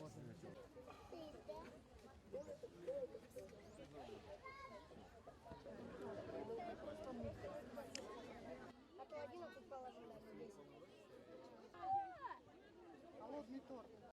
А то 11 положили, а не 10. Холодный торт.